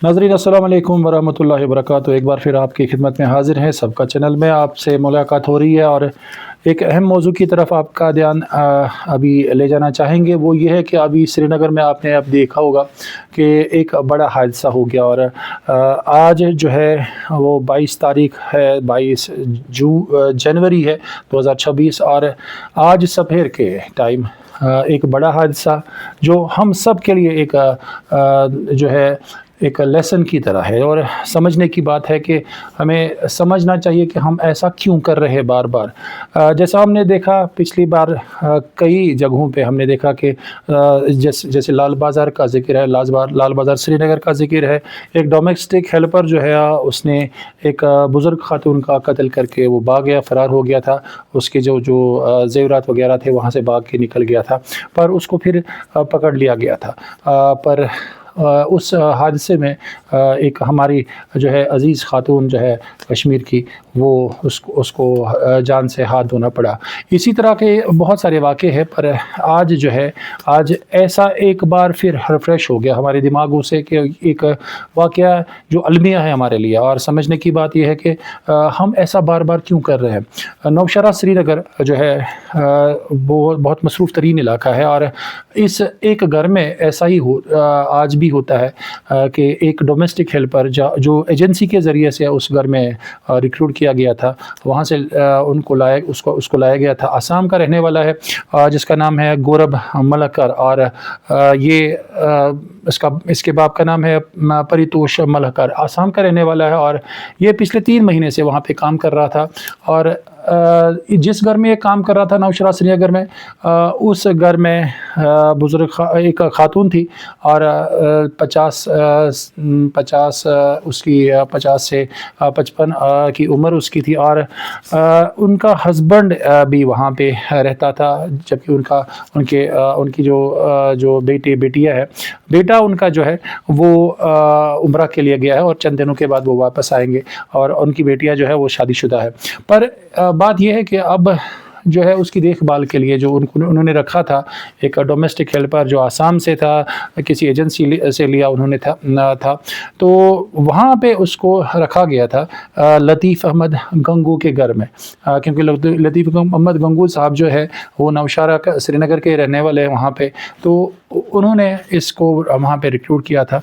नाज़रीन अस्सलाम वालेकुम वरहमतुल्लाहि वबरकातुहू। एक बार फिर आपकी खिदमत में हाज़िर हैं। सबका चैनल में आपसे मुलाकात हो रही है और एक अहम मौजू की तरफ आपका ध्यान अभी ले जाना चाहेंगे। वो ये है कि अभी श्रीनगर में आपने अब देखा होगा कि एक बड़ा हादसा हो गया और आज जो है वो 22 तारीख है, 22 जनवरी है 2026 और आज सवेर के टाइम एक बड़ा हादसा जो हम सब के लिए एक जो है एक लेसन की तरह है और समझने की बात है कि हमें समझना चाहिए कि हम ऐसा क्यों कर रहे हैं बार बार। जैसा हमने देखा पिछली बार कई जगहों पे हमने देखा कि जैसे लाल बाज़ार का ज़िक्र है, लाल बाज़ार श्रीनगर का ज़िक्र है। एक डोमेस्टिक हेल्पर जो है उसने एक बुज़ुर्ग खातून का कत्ल करके वो भाग गया, फ़रार हो गया था। उसके जो जो ज़ेवरात वगैरह थे वहाँ से भाग के निकल गया था, पर उसको फिर पकड़ लिया गया था। पर उस हादसे में एक हमारी जो है अज़ीज़ ख़ातून जो है कश्मीर की, वो उसको जान से हाथ धोना पड़ा। इसी तरह के बहुत सारे वाक़े हैं, पर आज जो है आज ऐसा एक बार फिर रिफ़्रेश हो गया हमारे दिमागों से कि एक वाक़या जो अलमिया है हमारे लिए। और समझने की बात यह है कि हम ऐसा बार बार क्यों कर रहे हैं। नौशहरा श्रीनगर जो है वो बहुत मसरूफ़ तरीन इलाका है और इस एक घर में ऐसा ही आज भी होता है कि एक डोमेस्टिक हेल्पर जो एजेंसी के ज़रिए से उस घर में रिक्रूट किया गया था, वहाँ से उसको लाया गया था। आसाम का रहने वाला है जिसका नाम है गौरब मलकर और ये इसके बाप का नाम है परितोष मलकर। आसाम का रहने वाला है और ये पिछले 3 महीने से वहाँ पे काम कर रहा था। और जिस घर में ये काम कर रहा था नौशहरा श्रीनगर में, उस घर में बुज़ुर्ग एक खातून थी और 50 से 55 की उम्र उसकी थी और उनका हस्बैंड भी वहाँ पे रहता था, जबकि उनकी जो बेटियाँ है, बेटा उनका जो है वो उम्रा के लिए गया है और चंद दिनों के बाद वो वापस आएंगे और उनकी बेटियाँ जो है वो शादीशुदा है। पर बात यह है कि अब जो है उसकी देखभाल के लिए जो उन्होंने रखा था एक डोमेस्टिक हेल्पर जो आसाम से था, किसी एजेंसी से लिया उन्होंने था, तो वहाँ पे उसको रखा गया था लतीफ़ अहमद गंगू के घर में। क्योंकि लतीफ़ अहमद गंगू साहब जो है वो नौशहरा श्रीनगर के रहने वाले हैं वहाँ पे, तो उन्होंने इसको वहाँ पे रिक्रूट किया था,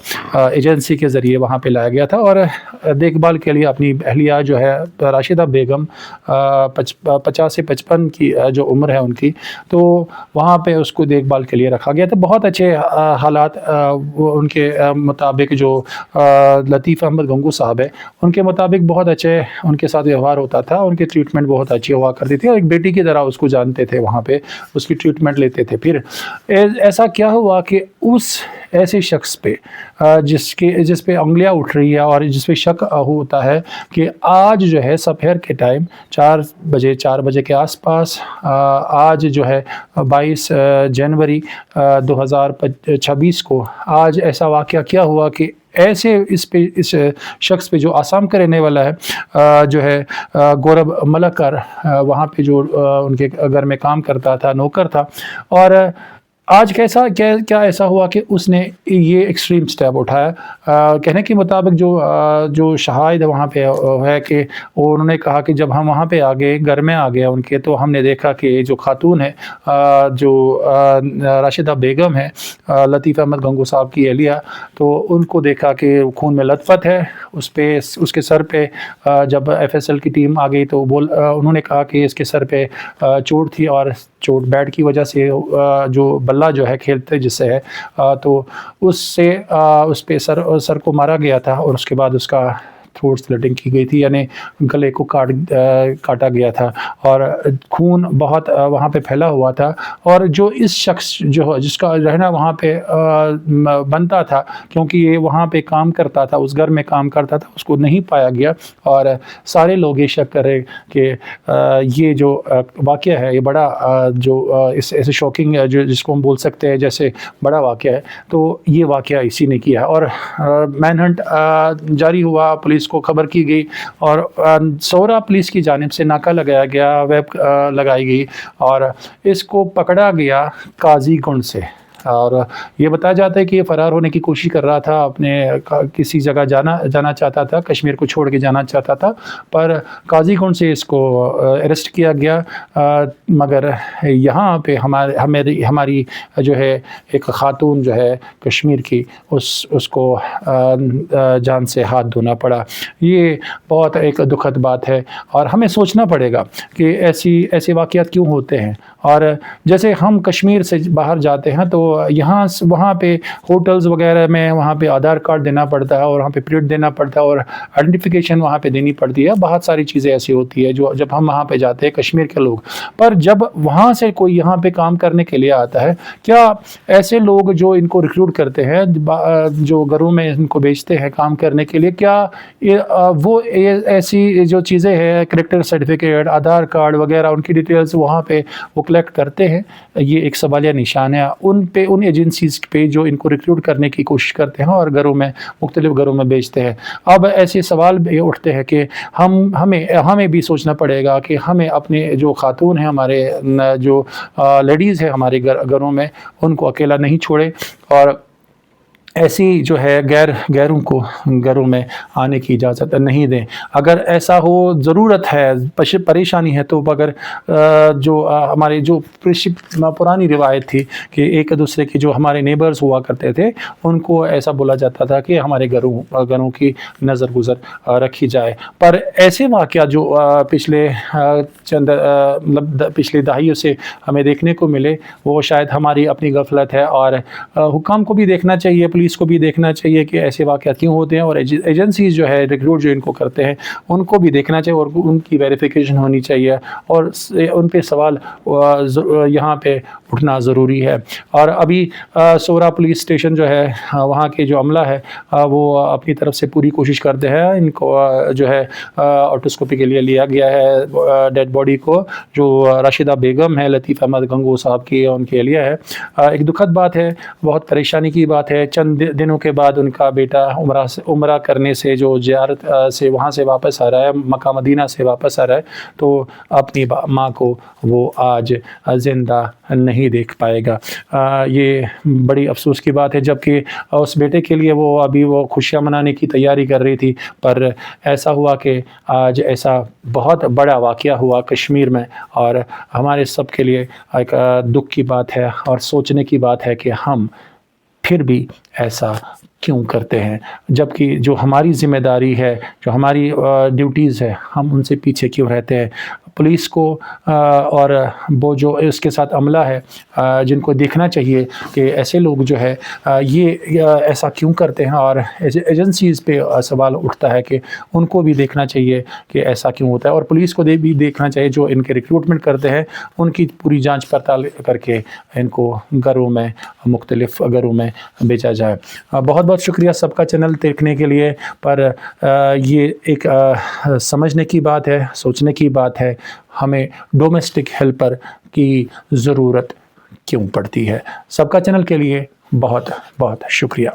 एजेंसी के ज़रिए वहाँ पे लाया गया था और देखभाल के लिए अपनी अहलिया जो है राशिदा बेगम 50 से 55 की जो उम्र है उनकी, तो वहाँ पे उसको देखभाल के लिए रखा गया था। बहुत अच्छे हालात उनके मुताबिक जो लतीफ़ अहमद गंगू साहब है उनके मुताबिक बहुत अच्छे उनके साथ व्यवहार होता था, उनकी ट्रीटमेंट बहुत अच्छी हुआ करती थी और एक बेटी की तरह उसको जानते थे, वहाँ पे उसकी ट्रीटमेंट लेते थे। फिर ऐसा क्या हुआ कि उस ऐसे शख्स पे जिस पे उंगलियां उठ रही है और जिस पे शक होता है कि आज जो है सफेर के टाइम 4 बजे के आसपास आज जो है 22 जनवरी 2026 को आज ऐसा वाक़या क्या हुआ कि ऐसे इस शख्स पे जो आसाम का रहने वाला है जो है गौरब मलकर, वहाँ पे जो उनके घर में काम करता था, नौकर था, और आज क्या ऐसा हुआ कि उसने ये एक्सट्रीम स्टेप उठाया। कहने के मुताबिक जो शहाहिद वहाँ पे है कि उन्होंने कहा कि जब हम वहाँ पे आ गए, घर में आ गए उनके, तो हमने देखा कि जो खातून है जो राशिदा बेगम है, लतीफ़ अहमद गंगू साहब की अहलिया, तो उनको देखा कि खून में लथपथ है। उसके सर पे जब FSL की टीम आ गई तो उन्होंने कहा कि इसके सर पे चोट थी और चोट बैट की वजह से जो बल्ला जो है खेलते जिससे है, तो उस पे सर को मारा गया था और उसके बाद उसका थ्रोट स्लिटिंग की गई थी, यानी गले को काटा गया था और खून बहुत वहाँ पे फैला हुआ था। और जो इस शख्स जो जिसका रहना वहाँ पे बनता था, क्योंकि ये वहाँ पे काम करता था, उस घर में काम करता था, उसको नहीं पाया गया और सारे लोग ये शक कर रहे कि ये जो वाक़या है ये बड़ा जो ऐसे शॉकिंग जो जिसको हम बोल सकते हैं जैसे बड़ा वाक़या है, तो ये वाक़या इसी ने किया। और मैनहंट जारी हुआ, पुलिस को खबर की गई और सोरा पुलिस की जानिब से नाका लगाया गया, वेब लगाई गई और इसको पकड़ा गया काजीगुंड से। اور یہ بتایا جاتا ہے کہ یہ فرار ہونے کی کوشش کر رہا تھا، اپنے کسی جگہ جانا چاہتا تھا، کشمیر کو چھوڑ کے جانا چاہتا تھا، پر قاضی گنڈ سے اس کو اریسٹ کیا گیا، مگر یہاں پہ ہماری جو ہے ایک خاتون جو ہے کشمیر کی، اس کو جان سے ہاتھ دھونا پڑا۔ یہ بہت ایک دکھد بات ہے اور ہمیں سوچنا پڑے گا کہ ایسے واقعات کیوں ہوتے ہیں۔ اور جیسے ہم کشمیر سے باہر جاتے ہیں تو وہاں پہ ہوٹلز وغیرہ میں وہاں پہ آدھار کارڈ دینا پڑتا ہے اور وہاں پہ پریڈ دینا پڑتا ہے اور آئیڈینٹیفیکیشن وہاں پہ دینی پڑتی ہے، بہت ساری چیزیں ایسی ہوتی ہے جو جب ہم وہاں پہ جاتے ہیں کشمیر کے لوگ۔ پر جب وہاں سے کوئی یہاں پہ کام کرنے کے لیے آتا ہے، کیا ایسے لوگ جو ان کو ریکروٹ کرتے ہیں، جو گھروں میں ان کو بیچتے ہیں کام کرنے کے لیے، کیا وہ ایسی جو چیزیں ہیں، کریکٹر سرٹیفکیٹ، آدھار کارڈ وغیرہ، ان کی ڈیٹیلز وہاں پہ وہ کلیکٹ کرتے ہیں؟ یہ ایک سوالیہ نشان ہے ان ایجنسیز پہ جو ان کو ریکروٹ کرنے کی کوشش کرتے ہیں اور مختلف گھروں میں بیچتے ہیں۔ اب ایسے سوال بھی اٹھتے ہیں کہ ہمیں بھی سوچنا پڑے گا کہ ہمیں اپنے جو خاتون ہیں، ہمارے جو لیڈیز ہیں ہمارے گھروں میں، ان کو اکیلا نہیں چھوڑے اور ایسی جو ہے غیروں کو گھروں میں آنے کی اجازت نہیں دیں۔ اگر ایسا ہو، ضرورت ہے، پریشانی ہے، تو مگر جو ہمارے جو پرانی روایت تھی کہ ایک دوسرے کے جو ہمارے نیبرز ہوا کرتے تھے، ان کو ایسا بولا جاتا تھا کہ ہمارے گھروں کی نظر گزر رکھی جائے۔ پر ایسے واقعات جو پچھلے دہائیوں سے ہمیں دیکھنے کو ملے، وہ شاید ہماری اپنی غفلت ہے، اور حکام کو بھی دیکھنا چاہیے، پولیس کو بھی دیکھنا چاہیے کہ ایسے واقعات کیوں ہوتے ہیں، اور ایجنسیز جو ہے ریکروٹ جو ان کو کرتے ہیں، ان کو بھی دیکھنا چاہیے اور ان کی ویریفیکیشن ہونی چاہیے، اور ان پہ سوال یہاں پہ اٹھنا ضروری ہے۔ اور ابھی سورا پولیس اسٹیشن جو ہے، وہاں کے جو عملہ ہے، وہ اپنی طرف سے پوری کوشش کرتے ہیں، ان کو جو ہے آٹوسکوپی کے لیے لیا گیا ہے ڈیڈ باڈی کو، جو راشدہ بیگم ہے، لطیف احمد گنگو صاحب کی، ان کے لیے ہے۔ ایک دکھد بات ہے، بہت پریشانی کی بات ہے۔ چند دنوں کے بعد ان کا بیٹا عمرہ کرنے سے، جو زیارت سے وہاں سے واپس آ رہا ہے، مکہ مدینہ سے واپس آ رہا ہے، تو اپنی ماں کو وہ آج زندہ نہیں دیکھ پائے گا۔ یہ بڑی افسوس کی بات ہے، جبکہ اس بیٹے کے لیے وہ خوشیاں منانے کی تیاری کر رہی تھی، پر ایسا ہوا کہ آج ایسا بہت بڑا واقعہ ہوا کشمیر میں، اور ہمارے سب کے لیے ایک دکھ کی بات ہے اور سوچنے کی بات ہے کہ ہم پھر بھی ایسا کیوں کرتے ہیں، جبکہ جو ہماری ذمہ داری ہے، جو ہماری ڈیوٹیز ہے، ہم ان سے پیچھے کیوں رہتے ہیں۔ پولیس کو اور وہ جو اس کے ساتھ عملہ ہے، جن کو دیکھنا چاہیے کہ ایسے لوگ جو ہے یہ ایسا کیوں کرتے ہیں، اور ایجنسیز پہ سوال اٹھتا ہے کہ ان کو بھی دیکھنا چاہیے کہ ایسا کیوں ہوتا ہے، اور پولیس کو بھی دیکھنا چاہیے جو ان کے ریکروٹمنٹ کرتے ہیں، ان کی پوری جانچ پڑتال کر کے ان کو مختلف گھروں میں بیچا جائے۔ بہت بہت شکریہ سب کا چینل دیکھنے کے لیے، پر یہ ایک سمجھنے کی بات ہے، سوچنے کی بات ہے، ہمیں ڈومیسٹک ہیلپر کی ضرورت کیوں پڑتی ہے۔ سب کا چینل کے لیے بہت بہت شکریہ۔